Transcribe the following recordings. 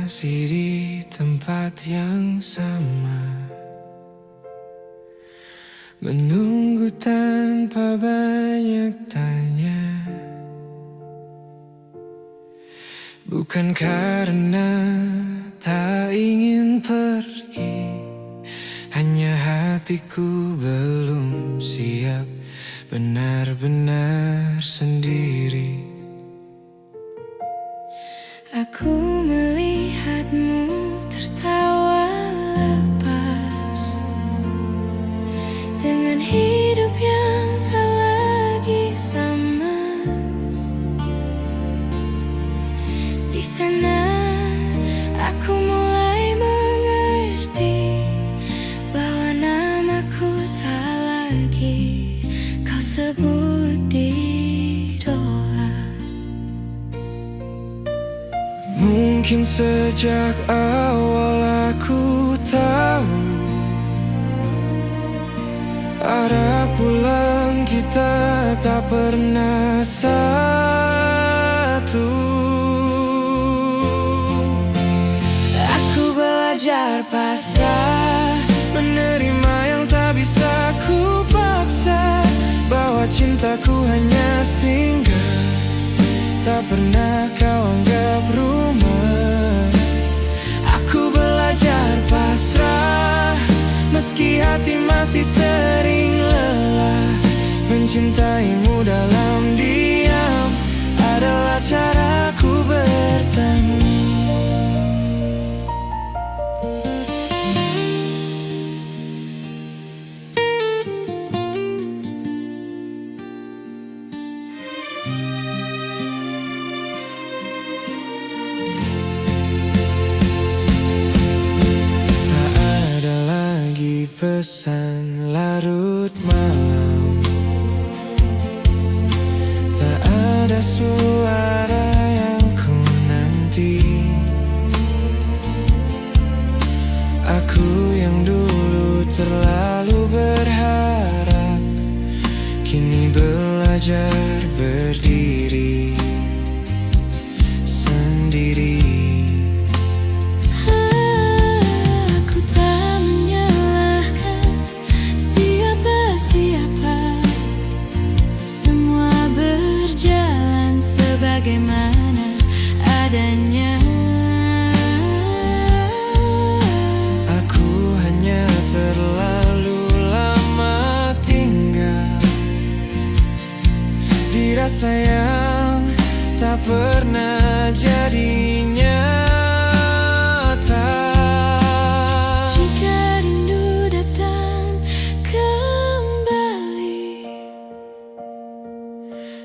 masih di tempat yang sama, menunggu tanpa banyak tanya. Bukan karena tak ingin pergi, hanya hatiku belum siap benar-benar sendiri. Aku melihatmu tertawa lepas dengan hidup yang tak lagi sama. Di sana aku mulai mengerti bahwa namaku tak lagi kau sebut di doa. Mungkin sejak awal aku tahu arah pulang kita tak pernah satu. Aku belajar pasrah, menerima yang tak bisa ku paksa, bahwa cintaku hanya singgah, tak pernah kau anggap rumah. Aku belajar pasrah, meski hati masih sering lelah. Mencintaimu dalam diam adalah caraku bertemu. Pesan larut malam, tak ada suara yang ku nanti. Aku yang dulu terlalu berharap, kini belajar berdiri sendiri. Bagaimana adanya, aku hanya terlalu lama tinggal di rasa yang tak pernah jadi nyata. Jika rindu datang kembali,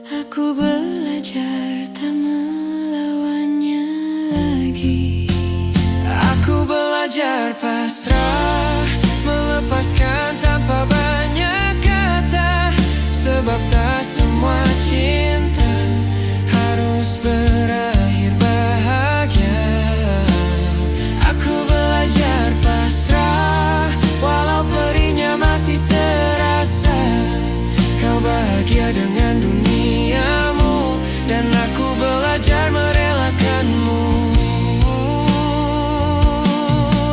aku belajar tak melawannya lagi. Aku belajar pasrah, melepaskan tanpa banyak kata, sebab tak semua cinta harus berakhir bahagia. Aku belajar pasrah, walau perihnya masih terasa. Kau bahagia dengan duniamu, dan aku belajar merelakanmu.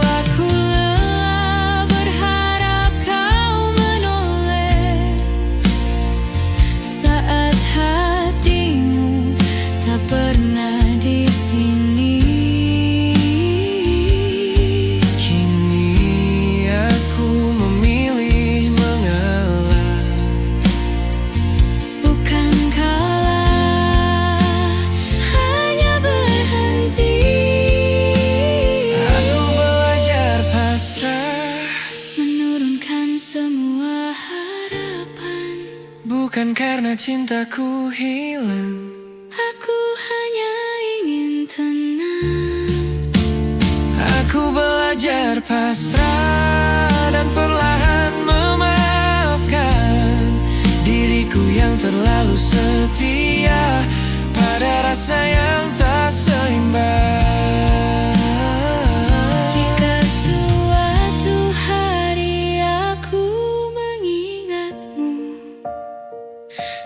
Aku lelah berharap kau menoleh saat hatimu tak pernah di sini. Kini aku memilih mengalah, Bukan kalah, hanya berhenti. aku belajar pasrah, Menurunkan semua harapan. bukan karena cintaku hilang. Aku hanya ingin tenang. Aku belajar pasrah dan perlahan memaafkan diriku yang terlalu setia pada rasa yang tak seimbang. Jika suatu hari aku mengingatmu,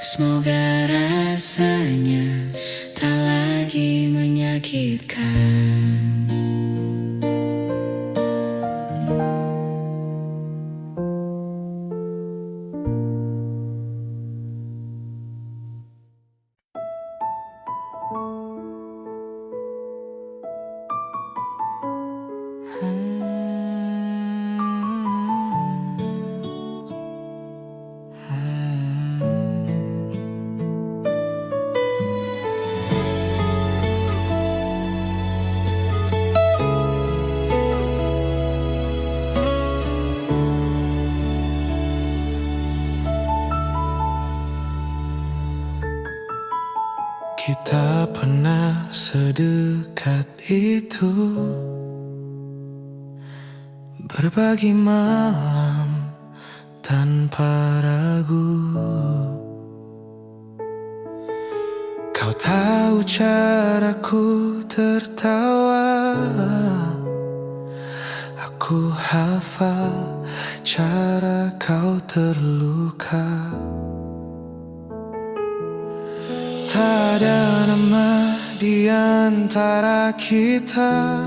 semoga rasanya tak lagi menyakitkan. Kita pernah sedekat itu, berbagi malam tanpa ragu. Kau tahu caraku tertawa, aku hafal cara kau terluka. Tak ada nama di antara kita,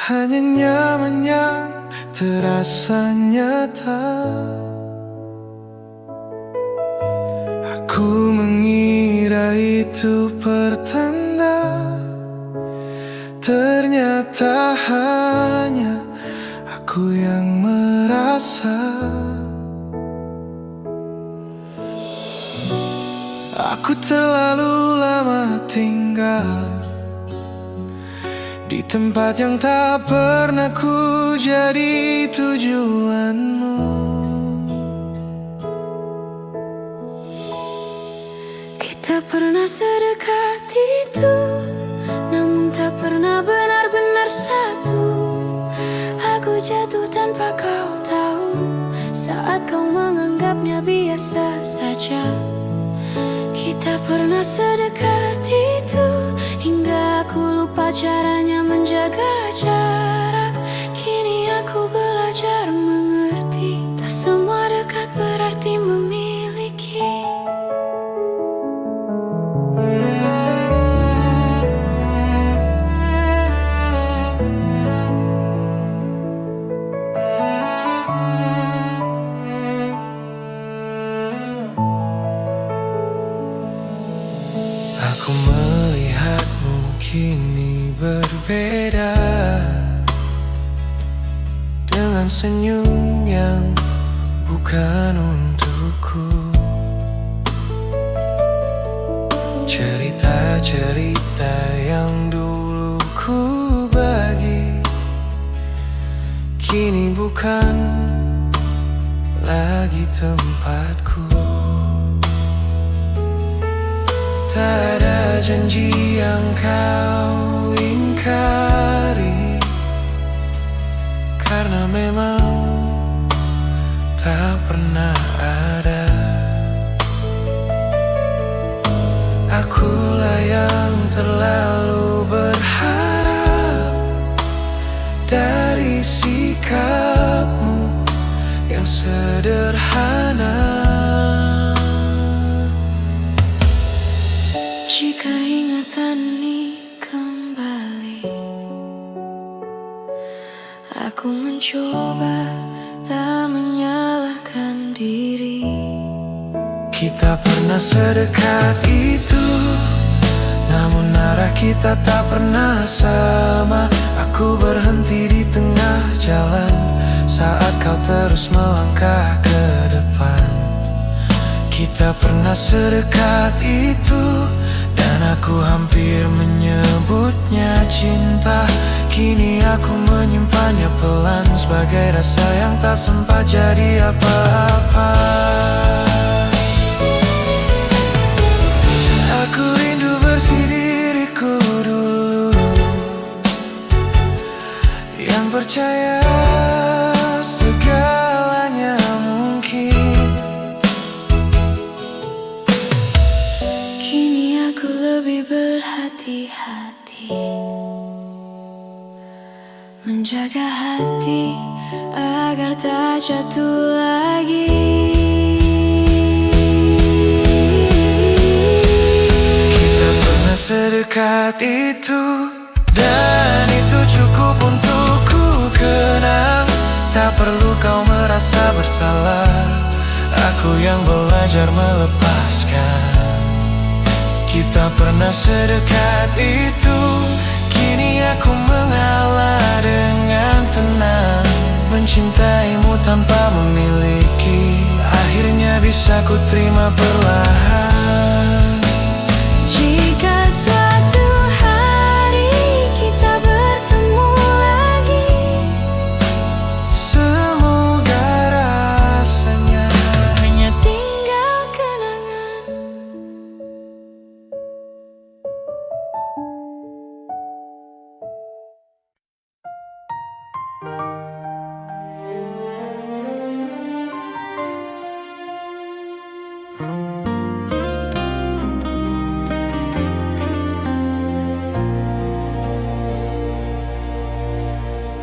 hanya nyaman yang terasa nyata. Aku mengira itu pertanda, ternyata hanya aku yang merasa. Aku terlalu lama tinggal di tempat yang tak pernah ku jadi tujuanmu. Kita pernah sedekat itu, namun tak pernah benar-benar satu. Aku jatuh tanpa kau tahu, saat kau menganggapnya biasa saja. Kita pernah sedekat itu, hingga aku lupa caranya menjaga jarak. Kini aku belajar mengerti, tak semua dekat berarti memiliki. Aku melihatmu kini berbeda, dengan senyum yang bukan untukku. Cerita-cerita yang dulu ku bagi, kini bukan lagi tempatku. Tak ada janji yang kau ingkari, karena memang tak pernah ada. Akulah yang terlalu berharap dari sikapmu yang sederhana. Jika ingatan ini kembali, aku mencoba tak menyalahkan diri. Kita pernah sedekat itu, namun arah kita tak pernah sama. Aku berhenti di tengah jalan saat kau terus melangkah ke depan. Kita pernah sedekat itu, dan aku hampir menyebutnya cinta. Kini aku menyimpannya pelan sebagai rasa yang tak sempat jadi apa-apa. Aku rindu versi diriku dulu, yang percaya segalanya mungkin. Kini aku lebih berhati-hati, menjaga hati agar tak jatuh lagi. Kita pernah sedekat itu, dan itu cukup untuk ku kenang. Tak perlu kau merasa bersalah, aku yang belajar melepaskan. tak pernah sedekat itu. Kini aku mengalah dengan tenang, mencintaimu tanpa memiliki. Akhirnya bisa ku terima perlahan. Jika suatu hari kita bertemu lagi, Semoga rasanya hanya tinggal kenangan.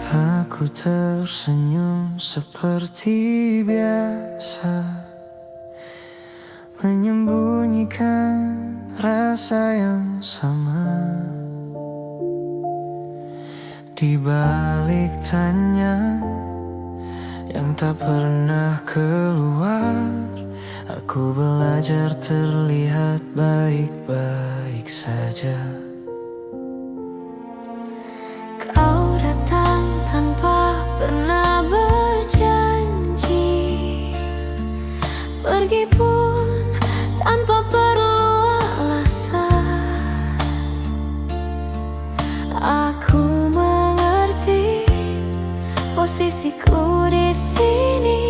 aku tersenyum seperti biasa, menyembunyikan rasa yang sama. Di balik tanya yang tak pernah keluar, aku belajar terlihat baik-baik saja. Kau datang tanpa pernah berjanji, pergi pun tanpa perlu alasan. Aku mengerti posisiku di sini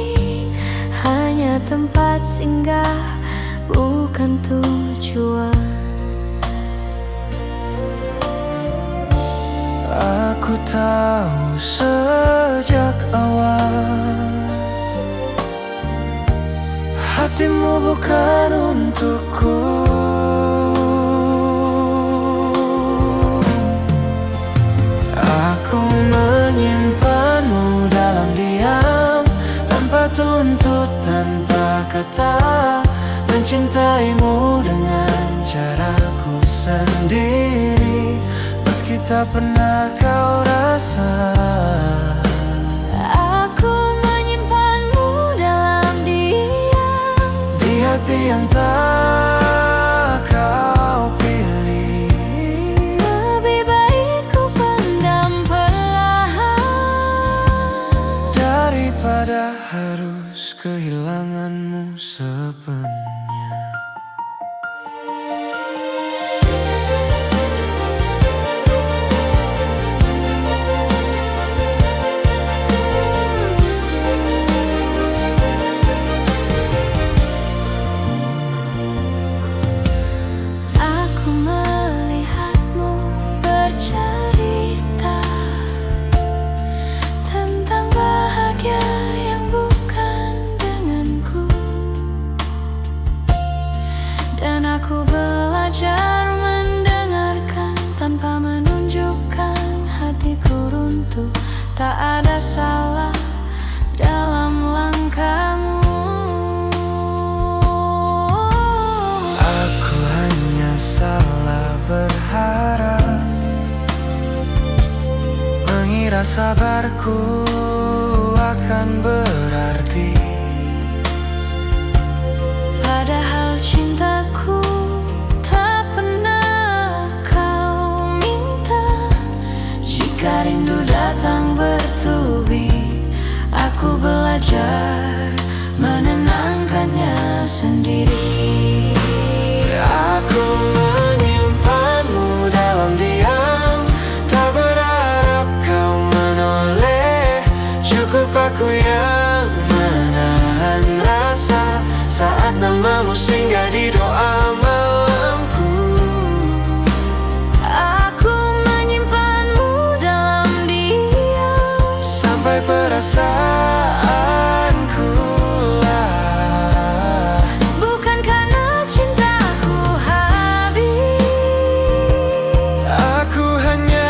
hanya tempat singgah, bukan tujuan. Aku tahu sejak awal hatimu bukan untukku. Aku menyimpanmu dalam diam, tanpa tuntut, tanpa kata, mencintaimu dengan caraku sendiri, meski tak pernah kau rasa. Aku menyimpanmu dalam diam, Di hati yang tak kau pilih. lebih baik ku pendam perlahan Daripada harus kehilanganmu sepenuhnya. Aku melihatmu bercerita tentang bahagia yang bukan denganku, dan aku belajar mendengarkan tanpa menunjukkan hatiku runtuh. Tak ada salah dalam langkahmu. Aku hanya salah berharap, mengira sabarku akan berarti. Padahal cintaku tak pernah kau minta. Jika rindu datang bertubi, aku belajar menenangkannya sendiri. Aku menyimpanmu dalam diam, tak berharap kau menoleh. Cukup aku yang menahan rasa saat namamu singgah di doa malamku. Aku menyimpanmu dalam diam, Sampai perasaanku lah. bukan karena cintaku habis. Aku hanya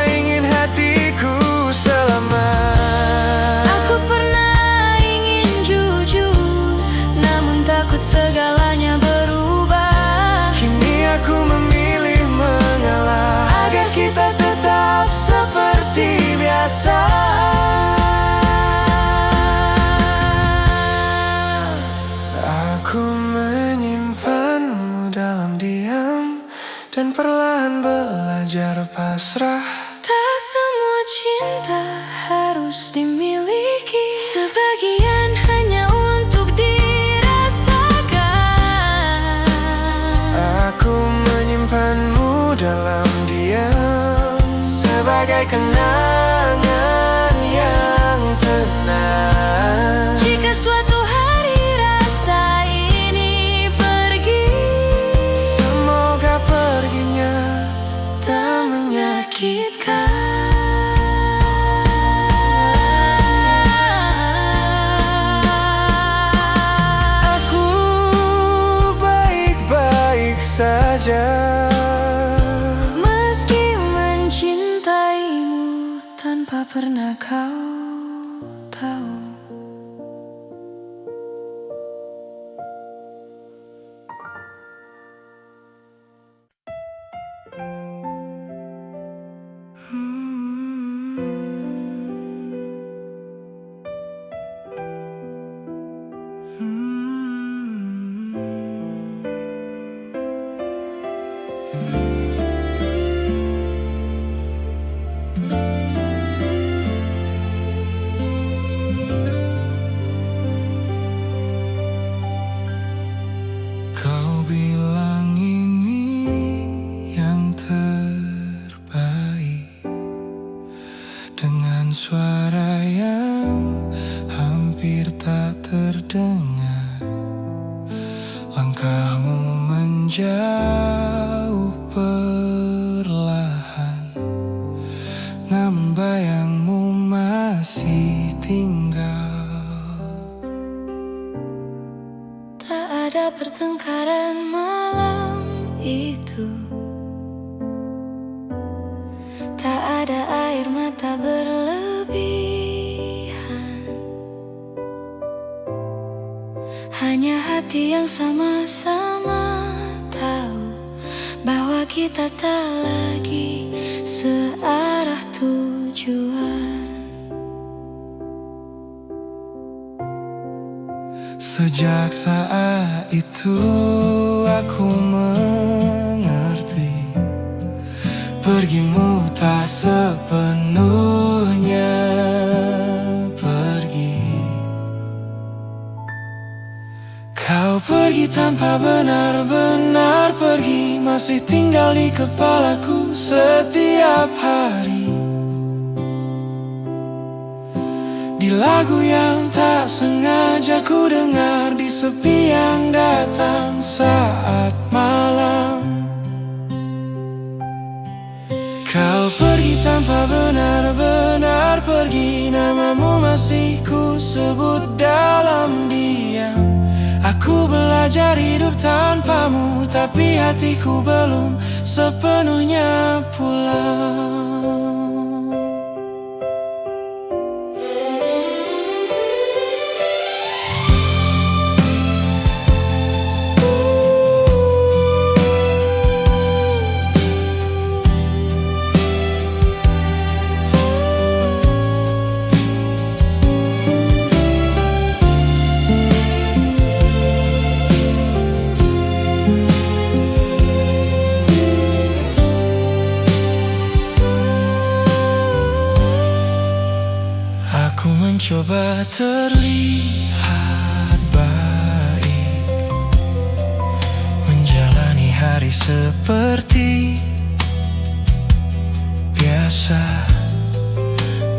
ingin hatiku selamat. Aku pernah ingin jujur, namun takut segalanya berubah. Kini aku memilih mengalah agar kita tetap seperti biasa. Aku menyimpanmu dalam diam, dan perlahan belajar pasrah. Tak semua cinta harus dimiliki, sebagian hanya untuk dirasakan. Aku menyimpanmu dalam diam, sebagai kenangan yang tenang. Jika suatu hari rasa ini pergi, semoga perginya tak menyakitkan. Aku baik-baik saja, meski mencintaimu tanpa pernah kau tahu. Kau bilang ini yang terbaik, dengan suara yang hampir tak terdengar. Langkahmu menjauh perlahan, namun bayangmu masih tinggal. Tak ada pertengkaran malam itu, tak ada air mata berlebihan, hanya hati yang sama-sama tahu bahwa kita tak lagi searah tujuan. Sejak saat itu aku mengerti, pergimu tak sepenuhnya pergi. Kau pergi tanpa benar-benar pergi, masih tinggal di kepalaku setiap hari. Di lagu yang tak sengaja ku dengar, di sepi yang datang saat malam. Kau pergi tanpa benar-benar pergi, namamu masih ku sebut dalam diam. Aku belajar hidup tanpamu, tapi hatiku belum sepenuhnya pulang. Aku mencoba terlihat baik, menjalani hari seperti biasa.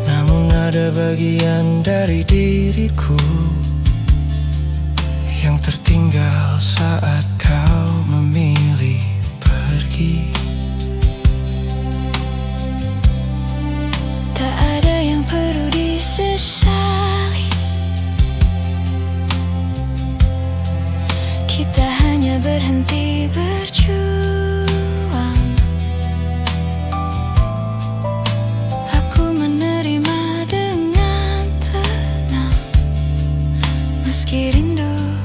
Namun ada bagian dari diriku yang tertinggal saat kau memilih pergi. Tak ada yang perlu disesali, kita hanya berhenti berjuang. Aku menerima dengan tenang, meski rindu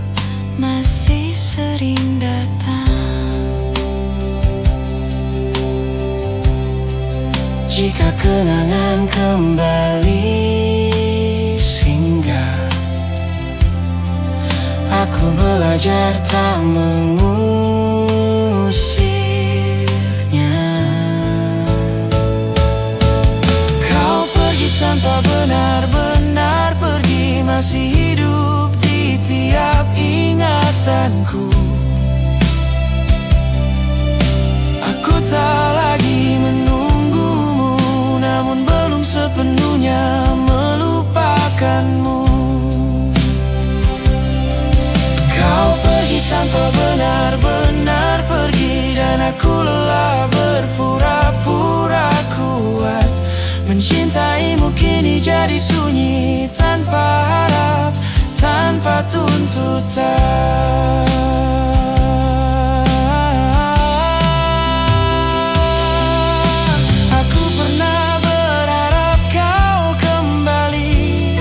masih sering datang. Jika kenangan kembali singgah, aku belajar tak mengusir aku lelah berpura-pura kuat. Mencintaimu kini jadi sunyi, tanpa harap, tanpa tuntutan. Aku pernah berharap kau kembali,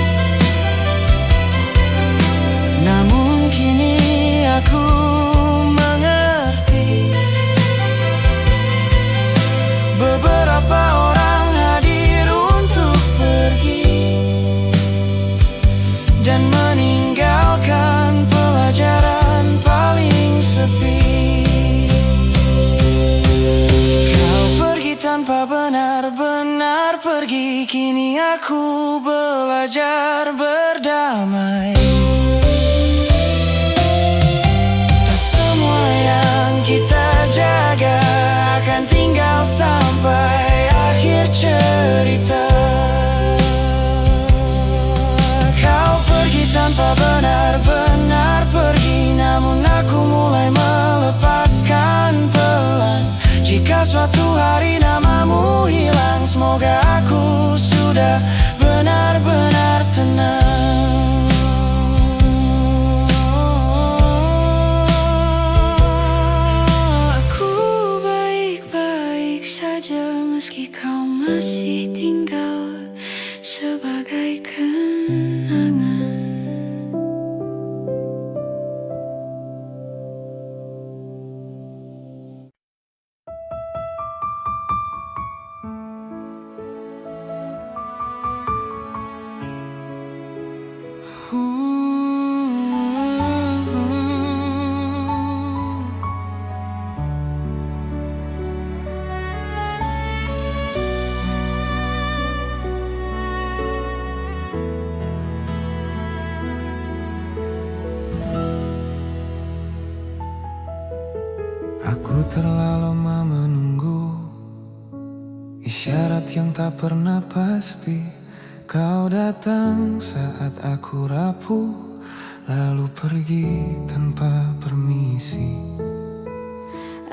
namun kini aku mengerti. Beberapa orang hadir untuk pergi dan meninggalkan pelajaran paling sepi. Kau pergi tanpa benar-benar pergi, kini aku belajar berdamai. Tak semua yang kita jaga akan tinggal sampai akhir cerita. Kau pergi tanpa benar-benar pergi, namun aku mulai melepaskan pelan. Jika suatu hari namamu hilang, semoga aku sudah benar-benar tenang. Aku baik-baik saja meski kau masih tinggal sebagai kenangan. Aku terlalu lama menunggu isyarat yang tak pernah pasti. Kau datang saat aku rapuh, lalu pergi tanpa permisi.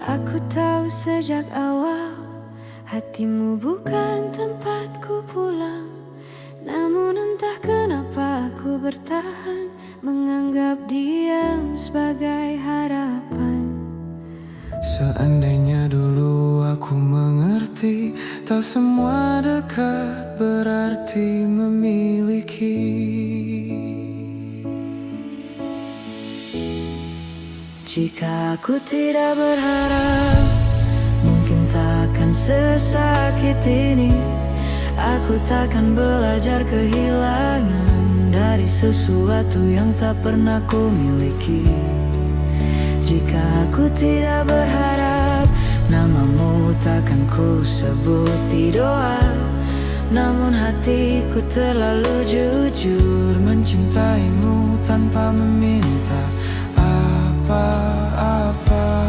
Aku tahu sejak awal hatimu bukan tempatku pulang, namun entah kenapa aku bertahan, menganggap diam sebagai harapan. Seandainya dulu aku mengerti, tak semua dekat berarti memiliki. Jika aku tidak berharap, mungkin takkan sesakit ini. Aku takkan belajar kehilangan dari sesuatu yang tak pernah ku miliki. Jika aku tidak berharap, namamu takkan ku sebut di doa. Namun hatiku terlalu jujur mencintaimu tanpa meminta apa-apa.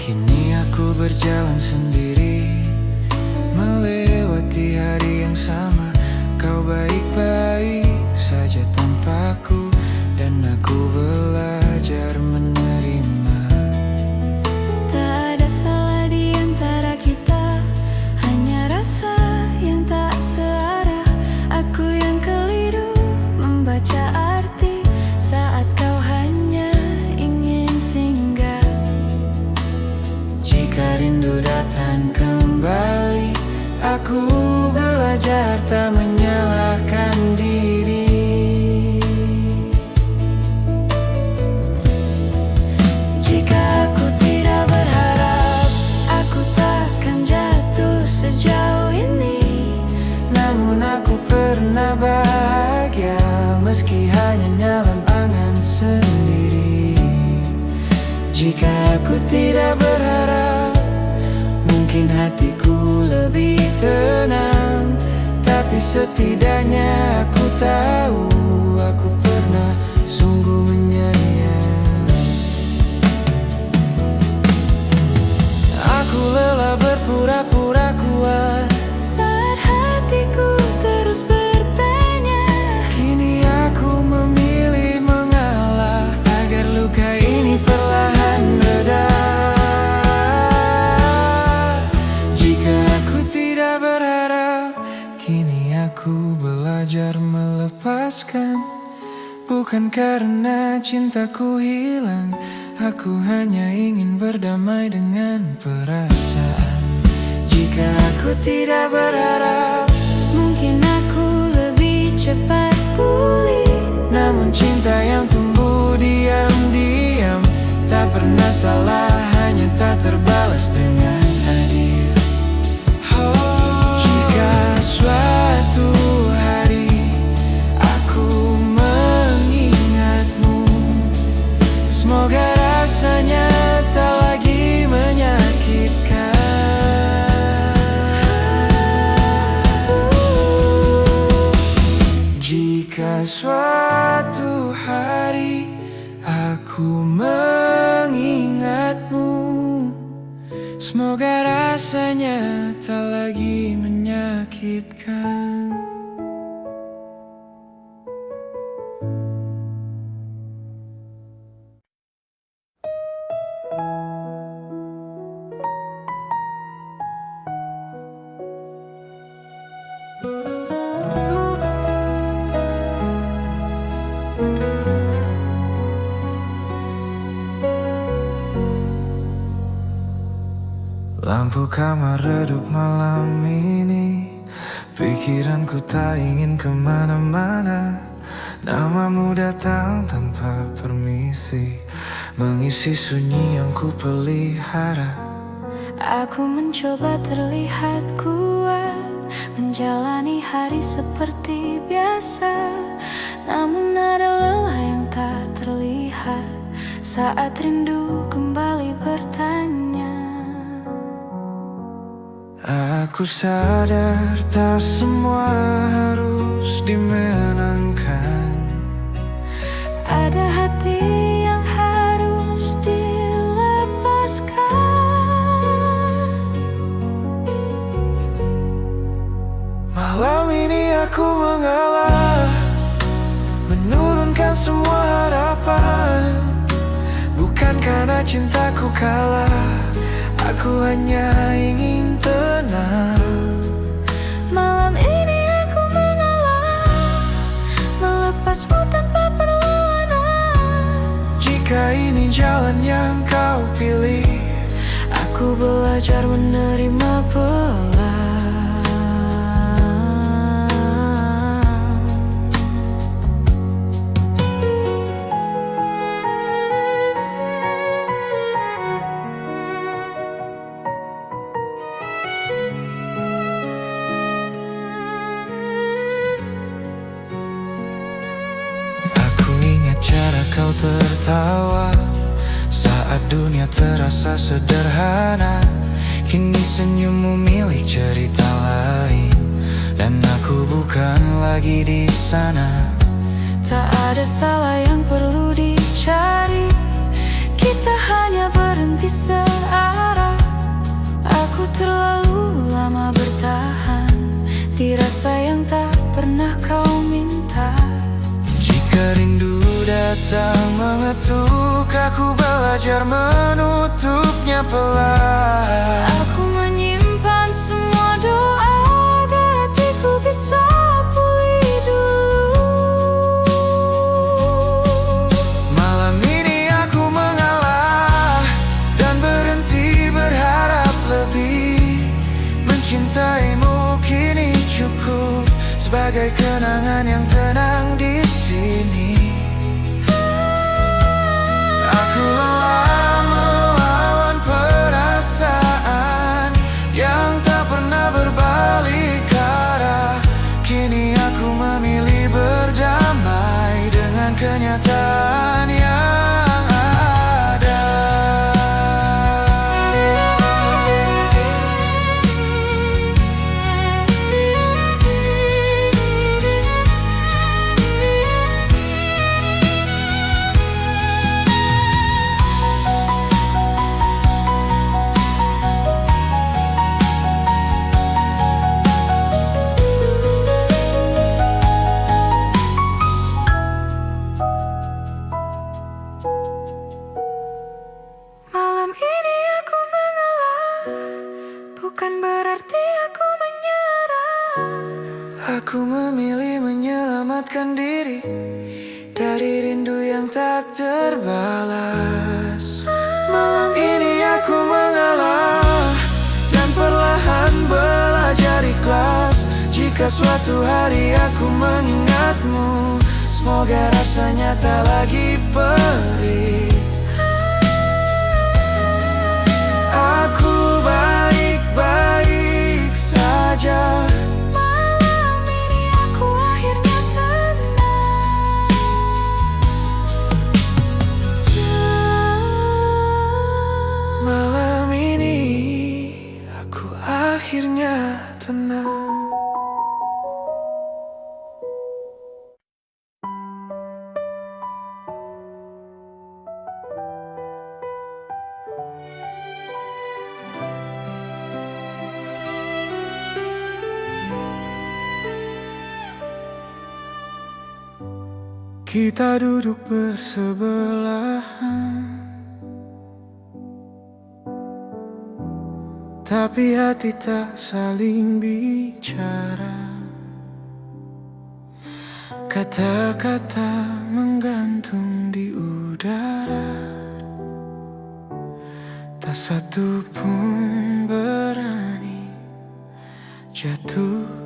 Kini aku berjalan sendiri, melewati hari yang sama. Kau baik-baik saja tanpaku, dan aku belajar menerima. Tak ada salah di antara kita, hanya rasa yang tak searah. Aku yang keliru membaca arti saat kau hanya ingin singgah. Jika rindu datang kembali, aku belajar tak menyalahkan diri. Jika aku tidak berharap, aku takkan jatuh sejauh ini. Namun aku pernah bahagia, meski hanya dalam angan sendiri. Jika aku tidak berharap, mungkin hatiku lebih tenang. Tapi setidaknya aku tahu, aku pernah sungguh menyayangi. Bukan karena cintaku hilang, aku hanya ingin berdamai dengan perasaan. Jika aku tidak berharap, mungkin aku lebih cepat pulih. namun cinta yang tumbuh diam-diam tak pernah salah, hanya tak terbalas dengan adil. Jika suatu hari aku mengingatmu, semoga rasanya tak lagi menyakitkan. Jika suatu hari aku mengingatmu, semoga rasanya tak lagi menyakitkan. Lampu kamar redup malam ini, pikiranku tak ingin kemana-mana. Namamu datang tanpa permisi, mengisi sunyi yang ku pelihara. Aku mencoba terlihat kuat, menjalani hari seperti biasa. Namun ada lelah yang tak terlihat saat rindu kembali bertanya. Aku sadar tak semua harus dimenangkan. Ada hati yang harus dilepaskan. Malam ini aku mengalah, menurunkan semua harapan. Bukan karena cintaku kalah, aku hanya ingin tenang. Malam ini aku mengalah, melepasmu tanpa perlawanan. Jika ini jalan yang kau pilih, Aku belajar menerima pelan. aku ingat cara kau tertawa saat dunia terasa sederhana. Kini senyummu milik cerita lain, dan aku bukan lagi di sana. Tak ada salah yang perlu dicari, kita hanya berhenti searah. Aku terlalu lama bertahan di rasa yang tak pernah kau minta. Jika rindu datang mengetuk, aku belajar menutupnya pelan. Aku menyimpan semua doa agar hatiku bisa pulih dulu. Malam ini aku mengalah dan berhenti berharap lebih. Mencintaimu kini cukup sebagai kenangan yang tenang di sini. Aku lelah melawan perasaan yang tak pernah berbalik arah. terbalas. Malam ini aku mengalah dan perlahan belajar ikhlas. Jika suatu hari aku mengingatmu, semoga rasanya tak lagi perih. Aku baik-baik saja. Malam ini aku akhirnya tenang. Malam ini aku akhirnya tenang. Kita duduk bersebelahan, tapi hati tak saling bicara. Kata-kata menggantung di udara, tak satu pun berani jatuh.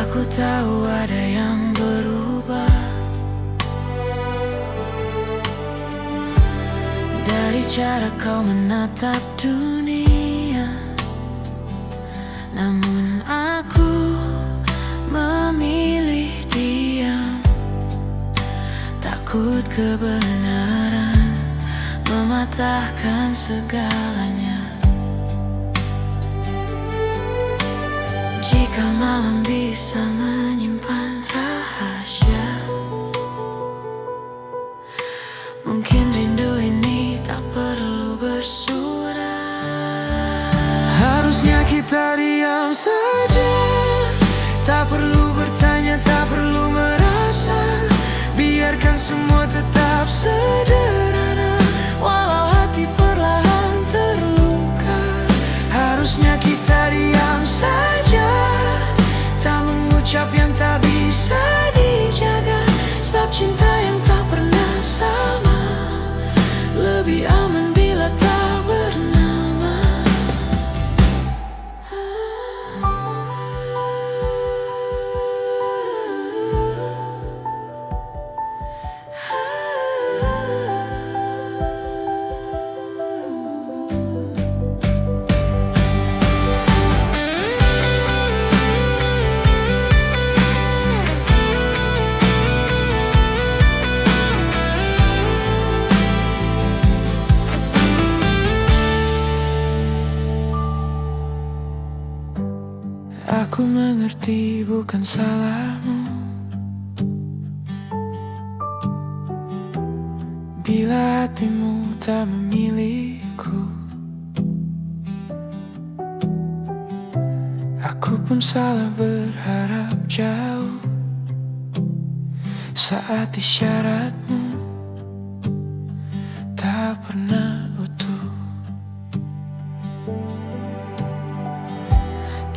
Aku tahu ada yang berubah dari cara kau menatap dunia, namun aku memilih diam. Takut kebenaran mematahkan segalanya. Jika malam bisa menyimpan rahasia, mungkin rindu ini tak perlu bersurat. Harusnya kita diam saja, tak perlu bertanya, tak perlu merasa. Biarkan semua tetap sederhana, walau hati perlahan terluka. Harusnya kita diam saja, tak mengucap yang tak bisa dijaga. Sebab cinta yang tak pernah sama lebih aman bila tak bernama. Aku mengerti bukan salahmu bila hatimu tak memilihku. Aku pun salah berharap jauh saat isyaratmu tak pernah utuh.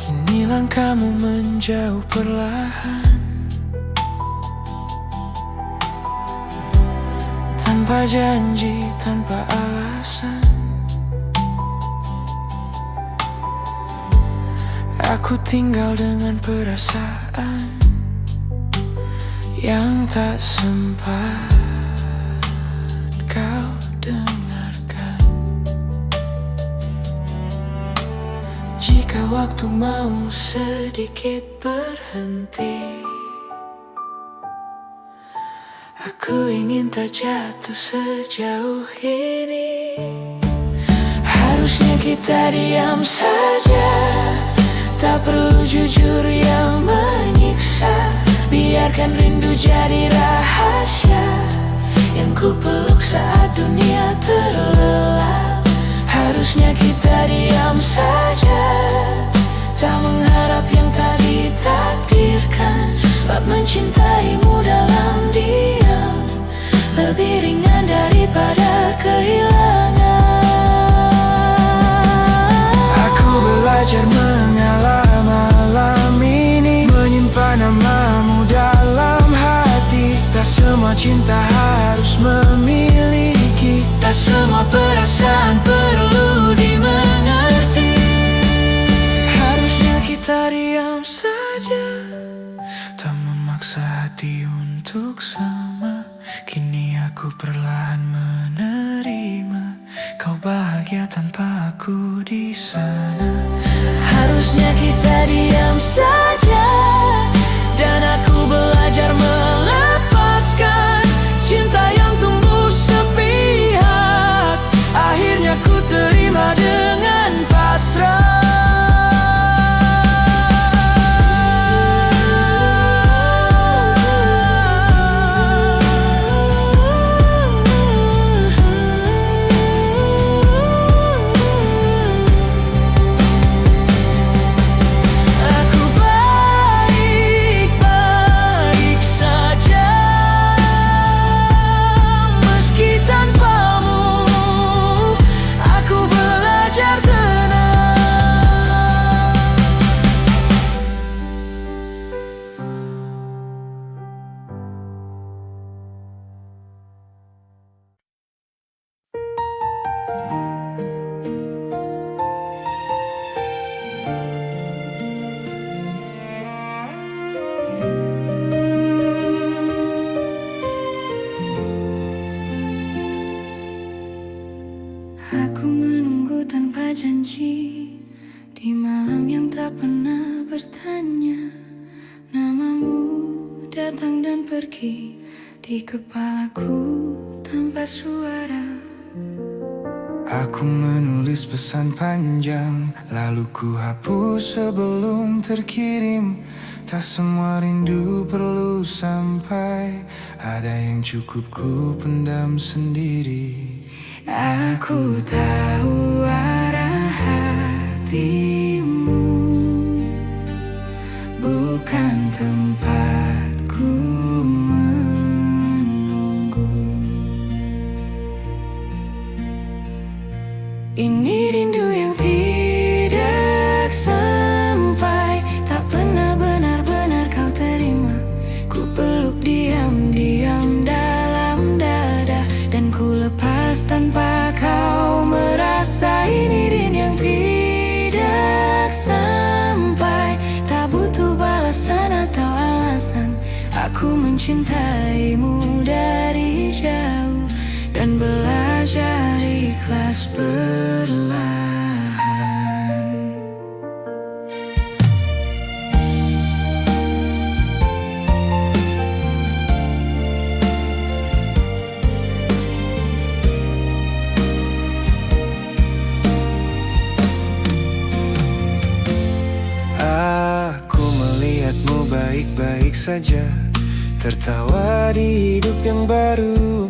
Kini langkahmu menjauh perlahan, tanpa janji, tanpa alasan. Aku tinggal dengan perasaan yang tak sempat kau dengarkan. Jika waktu mau sedikit berhenti, aku ingin tak jatuh sejauh ini. Harusnya kita diam saja, tak perlu jujur yang menyiksa. Biarkan rindu jadi rahasia yang ku peluk saat dunia terlelap. Harusnya kita diam saja, tak mengharap yang tak ditakdirkan. Sebab mencintaimu dalam diam lebih ringan daripada kehilangan. Aku belajar mengalah malam ini, menyimpan namamu dalam hati. semua cinta harus memiliki, tak semua perasaan perlu dimengerti. Harusnya kita diam saja, tak memaksa hati untuk sama. Kini aku perlahan menerima kau bahagia tanpa aku di sana. Harusnya kita diam saja, dan aku belajar melepaskan cinta yang tumbuh sepihak. Akhirnya ku terima dengan pasrah. Aku menunggu tanpa janji di malam yang tak pernah bertanya. Namamu datang dan pergi di kepalaku tanpa suara. Aku menulis pesan panjang, lalu ku hapus sebelum terkirim. Tak semua rindu perlu sampai, ada yang cukup ku pendam sendiri. Aku tahu arah hatimu, bukan tempatku menunggu. Ini rindu yang tidak sampai, tak pernah benar-benar kau terima. Ku peluk diam-diam dalam dada, dan ku lepas tanpa kau merasa. Ini rindu yang tidak sampai, tak butuh balasan atau alasan. Aku mencintaimu dari jauh dan belajar ikhlas perlahan. Aku melihatmu baik-baik saja, tertawa di hidup yang baru.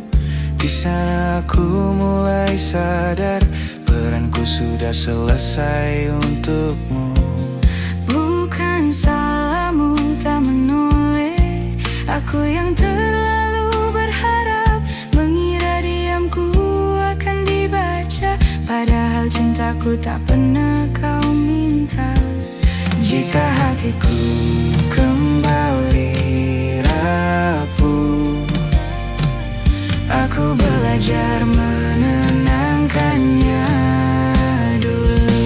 Di sana aku mulai sadar, peranku sudah selesai untukmu. Bukan salahmu tak menoleh, aku yang terlalu berharap, mengira diamku akan dibaca, padahal cintaku tak pernah kau minta. Jika hatiku kembali rapuh, aku belajar menenangkannya dulu.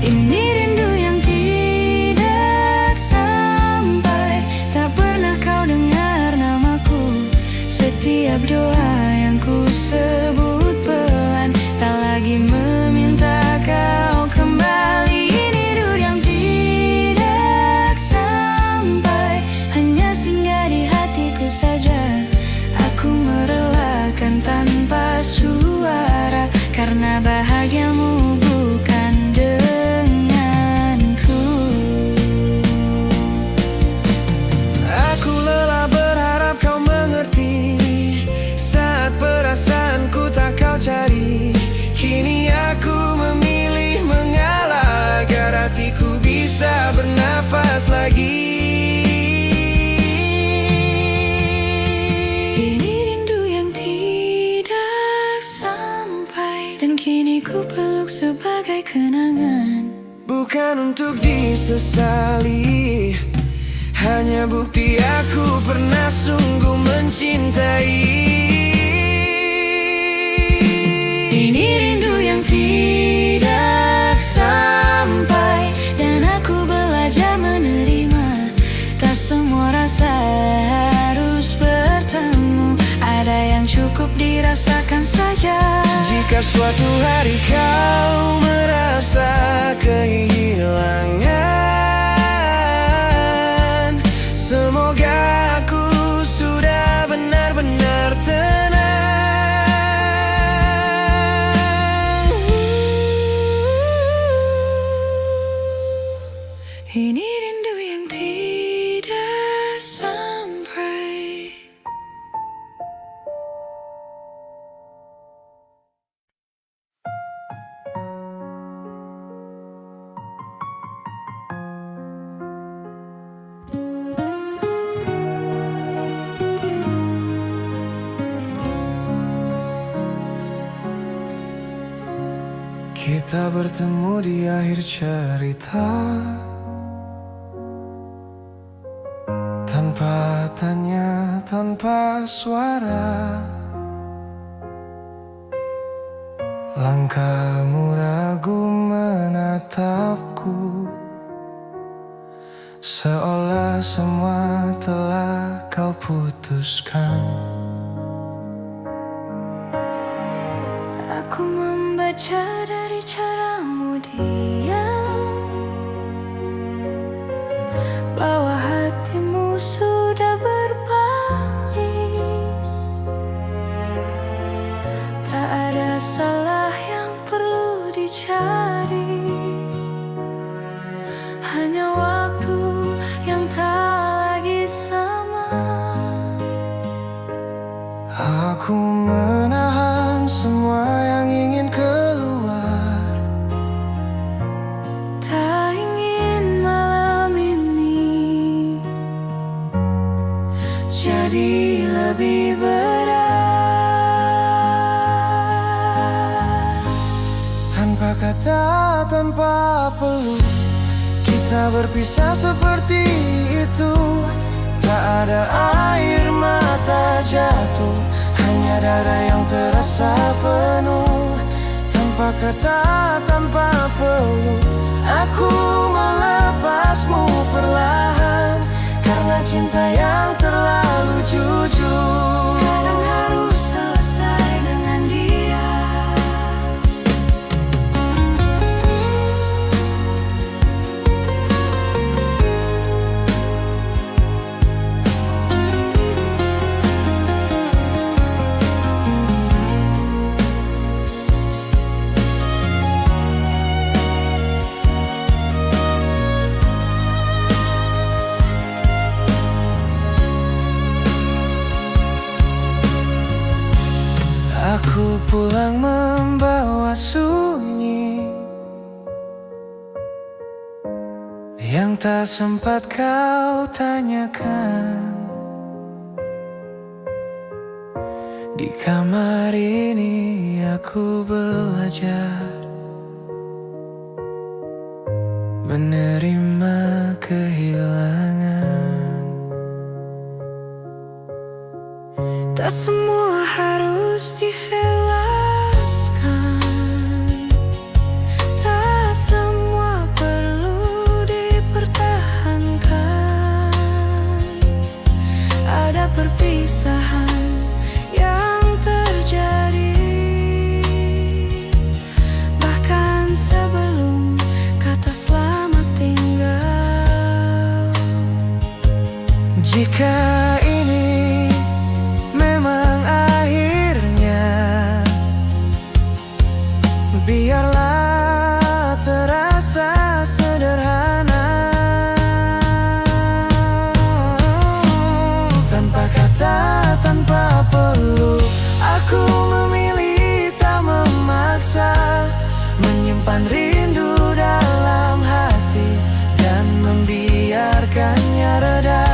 Ini rindu yang tidak sampai, tak pernah kau dengar namaku. Setiap doa yang ku sebut pelan, tak lagi meminta kau kembali. Ini rindu yang tidak sampai, hanya singgah di hatiku saja. Aku merelakan tanpa suara, karena bahagiamu bukan denganku. Aku lelah berharap kau mengerti, saat perasaanku tak kau cari. Kini aku memilih mengalah, agar hatiku bisa bernafas lagi. Kini ku peluk sebagai kenangan, bukan untuk disesali, hanya bukti aku pernah sungguh mencintai. Ini rindu yang tidak sampai, dan aku belajar menerima. Tak semua rasa harus bertemu, ada yang cukup dirasakan saja. Jika suatu hari kau merasa kehilangan, semoga aku sudah benar-benar tenang. Ini rindu yang tidak sampai. Kita bertemu di akhir cerita, tanpa tanya, tanpa suara. Langkahmu ragu menatapku, seolah semua telah kau putuskan. Aku membaca dari caramu diam, bahwa hatimu sudah berpaling. Tak ada salah yang perlu dicari, hanya waktu yang tak lagi sama. Aku menahan semua yang ingin keluar, Tak ingin malam ini jadi lebih berat. tanpa kata, tanpa peluk, kita berpisah seperti itu. Tak ada air mata jatuh, hanya dada yang terasa penuh. Tanpa kata, tanpa peluk, aku melepasmu perlahan, karena cinta yang terlalu jujur Kadang harus selesai dengan dia. Aku pulang membawa sunyi yang tak sempat kau tanyakan. Di kamar ini aku belajar menerima kehilangan. Tak semua harus dijelaskan, tak semua perlu dipertahankan. Ada perpisahan yang terjadi, bahkan sebelum kata selamat tinggal. Jika ini memang akhirnya, biarlah terasa sederhana. Tanpa kata, tanpa peluk, aku memilih tak memaksa, menyimpan rindu dalam hati dan membiarkannya reda.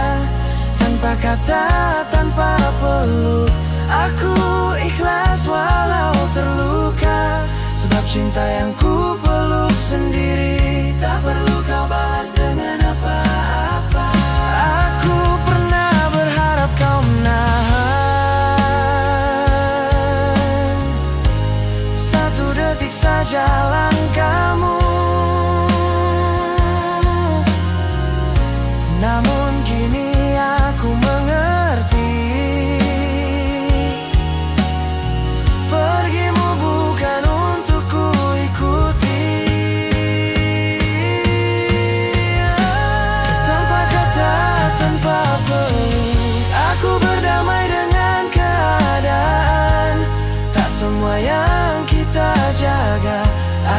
Tanpa kata, tanpa peluk, aku ikhlas walau terluka, sebab cinta yang ku peluk sendiri tak perlu kau balas dengan apa-apa.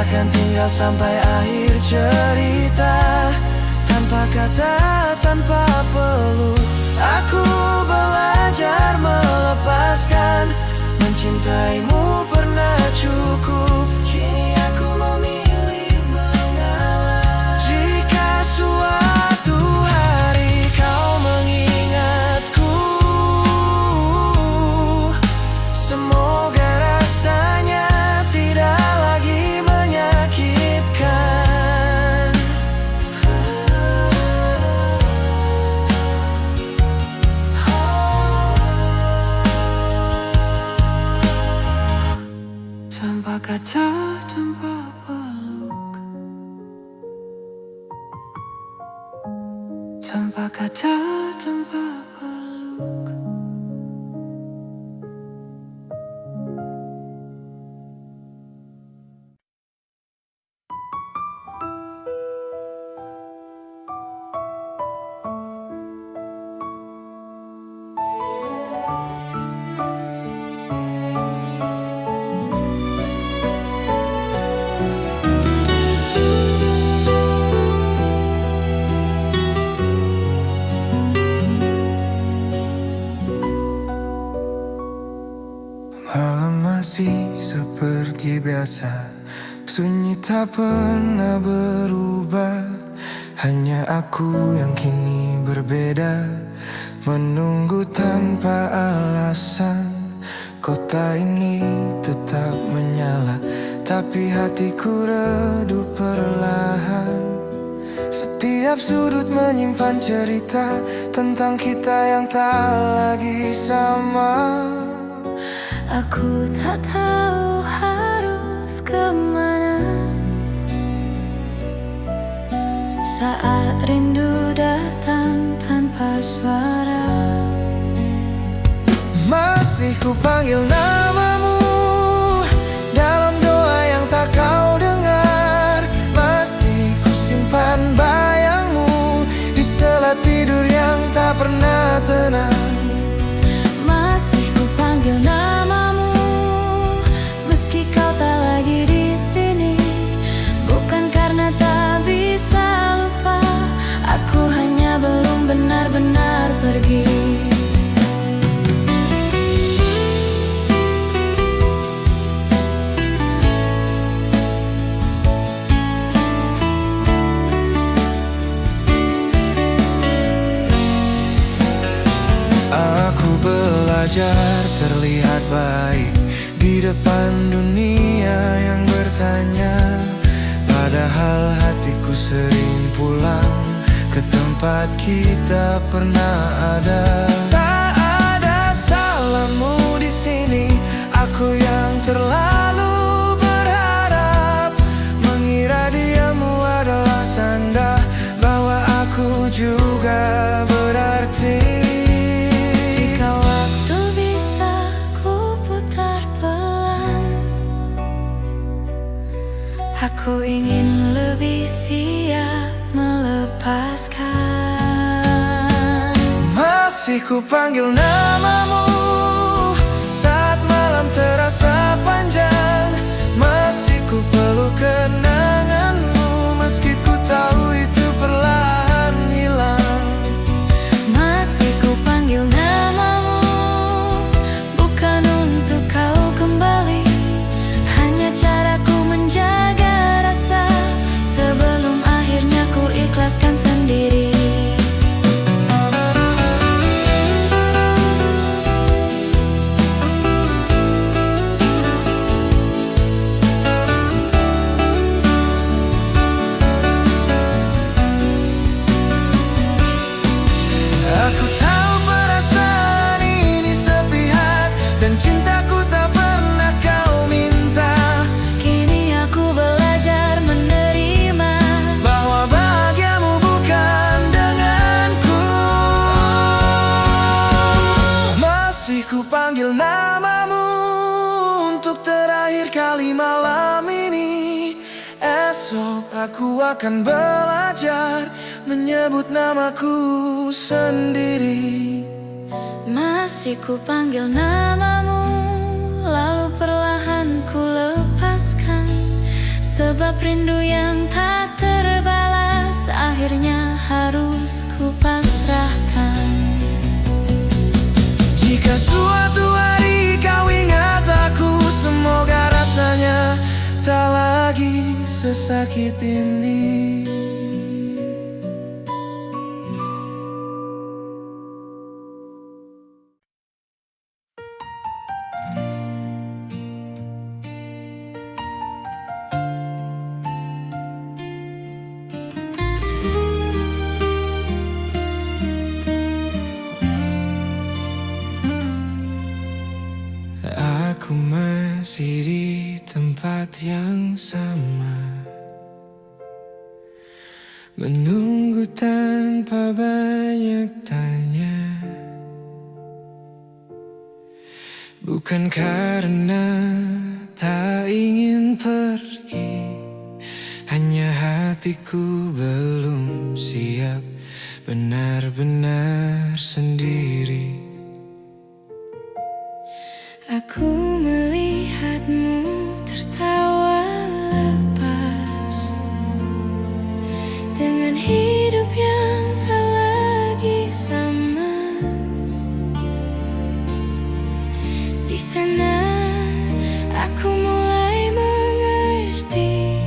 akan tinggal sampai akhir cerita. Tanpa kata, tanpa peluk, aku belajar melepaskan. Mencintaimu pernah cukup, kini aku memilih mengalah. Jika suatu hari kau mengingatku, semoga rasanya tidak lagi menyakitkan. Tanpa kata, tanpa peluk, tanpa kata, tanpa peluk. Malam masih seperti biasa, sunyi tak pernah berubah. Hanya aku yang kini berbeda, menunggu tanpa alasan. Kota ini tetap menyala, tapi hatiku redup perlahan. Setiap sudut menyimpan cerita tentang kita yang tak lagi sama. Aku tak tahu harus kemana saat rindu datang tanpa suara. Masih ku panggil namamu dalam doa yang tak kau dengar. Masih ku simpan bayangmu di sela tidur yang tak pernah tenang. Masih ku panggil namamu meski kau tak lagi di sini. Bukan karena tak bisa lupa, aku hanya belum benar-benar pergi. Aku belajar terlihat baik di depan dunia yang bertanya. Padahal hatiku sering pulang ke tempat kita pernah ada. Tak ada salahmu di sini, aku yang terlalu berharap, mengira diamu adalah tanda bahwa aku juga berarti. Jika waktu bisa ku putar pelan, aku ingin lebih siap melepaskan. Masih ku panggil namamu saat malam terasa panjang. Masih ku peluk kenanganmu meski ku tahu itu perlahan hilang. Masih ku panggil namamu, bukan untuk kau kembali, hanya caraku menjaga rasa sebelum akhirnya ku ikhlaskan sendiri. Aku tahu perasaan ini sepihak dan cintaku tak pernah kau minta. Kini aku belajar menerima bahwa bahagiamu bukan denganku. Masih ku panggil namamu untuk terakhir kali malam ini. Esok aku akan belajar menyebut namaku sendiri. Masih ku panggil namamu, lalu perlahan ku lepaskan Sebab rindu yang tak terbalas akhirnya harus ku pasrahkan. Jika suatu hari kau ingat aku, semoga rasanya tak lagi sesakit ini. Aku masih di tempat yang sama, menunggu tanpa banyak tanya. Bukan karena tak ingin pergi, hanya hatiku belum siap benar-benar sendiri. Aku melihatmu tertawa lepas dengan hidup yang tak lagi sama. Di sana aku mulai mengerti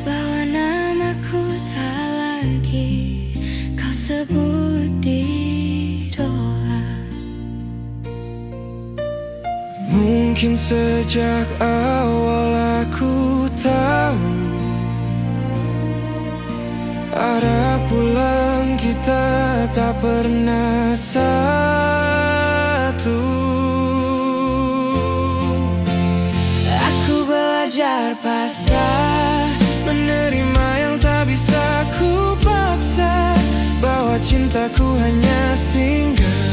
bahwa namaku tak lagi kau sebut di doa. Mungkin sejak awal aku tahu arah pulang kita tak pernah satu. Aku belajar pasrah, Menerima yang tak bisa ku paksa, bahwa cintaku hanya singgah,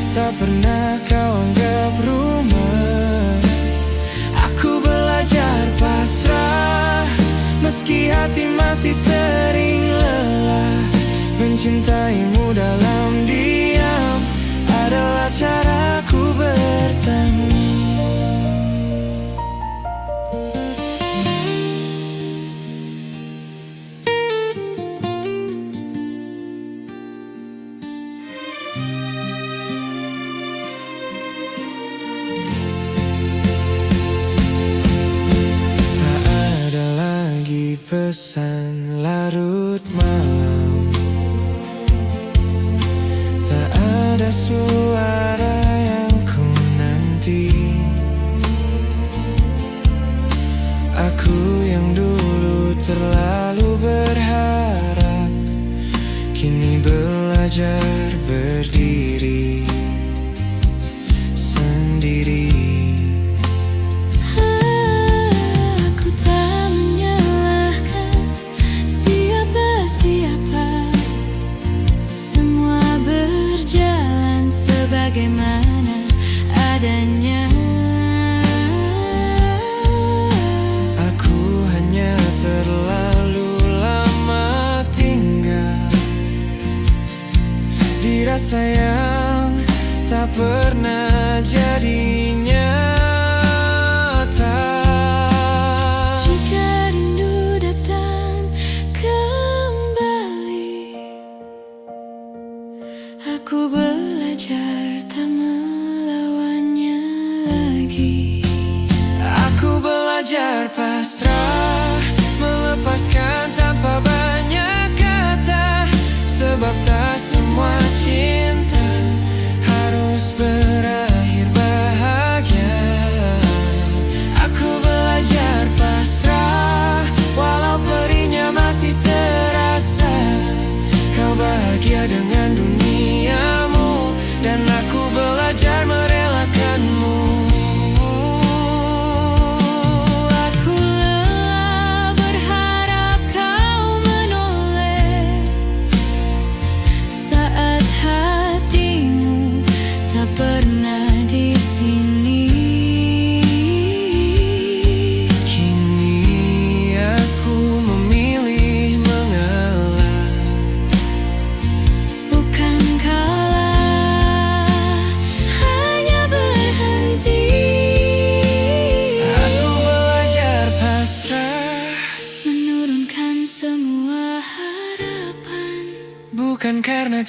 tak pernah kau anggap rumah. Aku belajar pasrah, meski hati masih sering lelah. Mencintaimu dalam diam adalah caraku bertemu. Pesan larut malam, tak ada suara yang ku nanti. Aku yang dulu terlalu berharap, kini belajar berdiri sendiri. Bagaimana adanya. Aku hanya terlalu lama tinggal di rasa yang tak pernah jadi nyata. Jika rindu datang kembali, aku belajar tak melawannya lagi. Aku belajar pasrah, melepaskan tanpa banyak kata, sebab tak semua cinta harus berakhir bahagia. Aku belajar pasrah, walau perihnya masih terasa. Kau bahagia dengan duniamu, dan aku belajar merelakanmu. Aku lelah berharap kau menoleh saat hati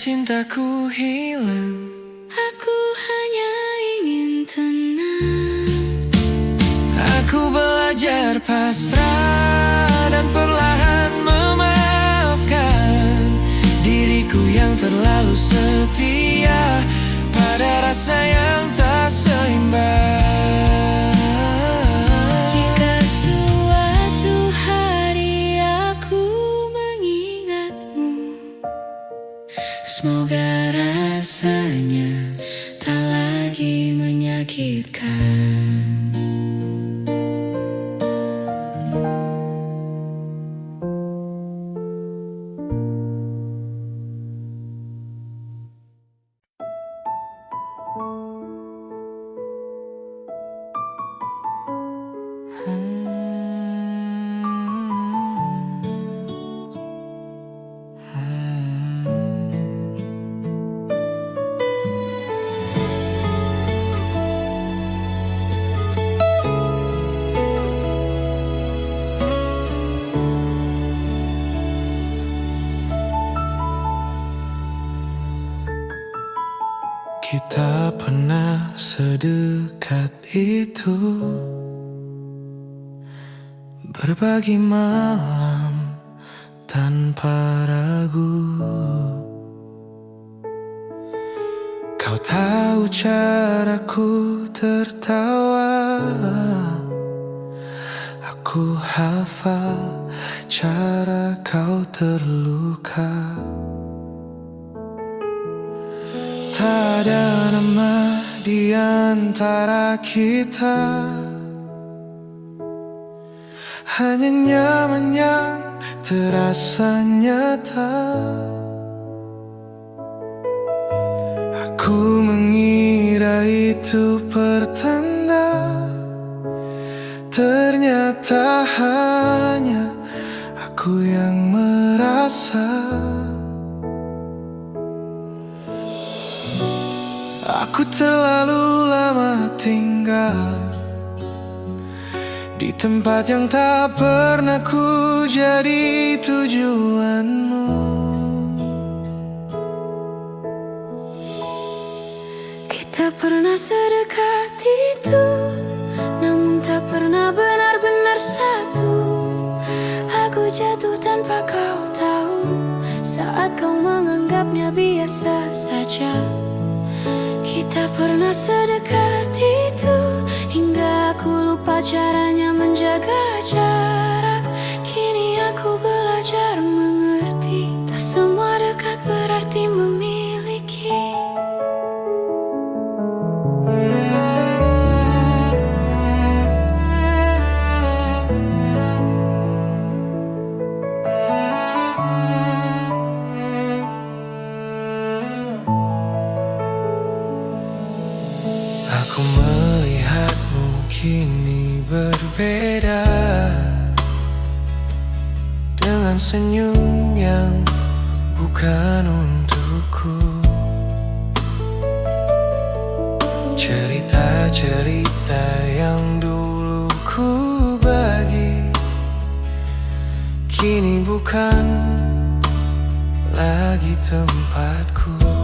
cintaku hilang. Aku hanya ingin tenang. Aku belajar pasrah dan perlahan memaafkan diriku yang terlalu setia pada rasa yang tak seimbang. Jika suatu hari aku mengingatmu, semoga rasanya tak lagi menyakitkan. Kita pernah sedekat itu, berbagi malam tanpa ragu. Kau tahu caraku tertawa, aku hafal cara kau terluka. Tak ada nama di antara kita, hanya nyaman yang terasa nyata. Aku mengira itu pertanda, ternyata hanya aku yang merasa. Aku terlalu lama tinggal di tempat yang tak pernah ku jadi tujuanmu. Kita pernah sedekat itu, namun tak pernah benar-benar satu. Aku jatuh tanpa kau tahu, saat kau menganggapnya biasa saja. Kita pernah sedekat itu, hingga aku lupa caranya menjaga jarak. Kini aku belajar mengerti, tak semua dekat berarti memiliki. Aku melihatmu kini berbeda, dengan senyum yang bukan untukku. Cerita-cerita yang dulu ku bagi, kini bukan lagi tempatku.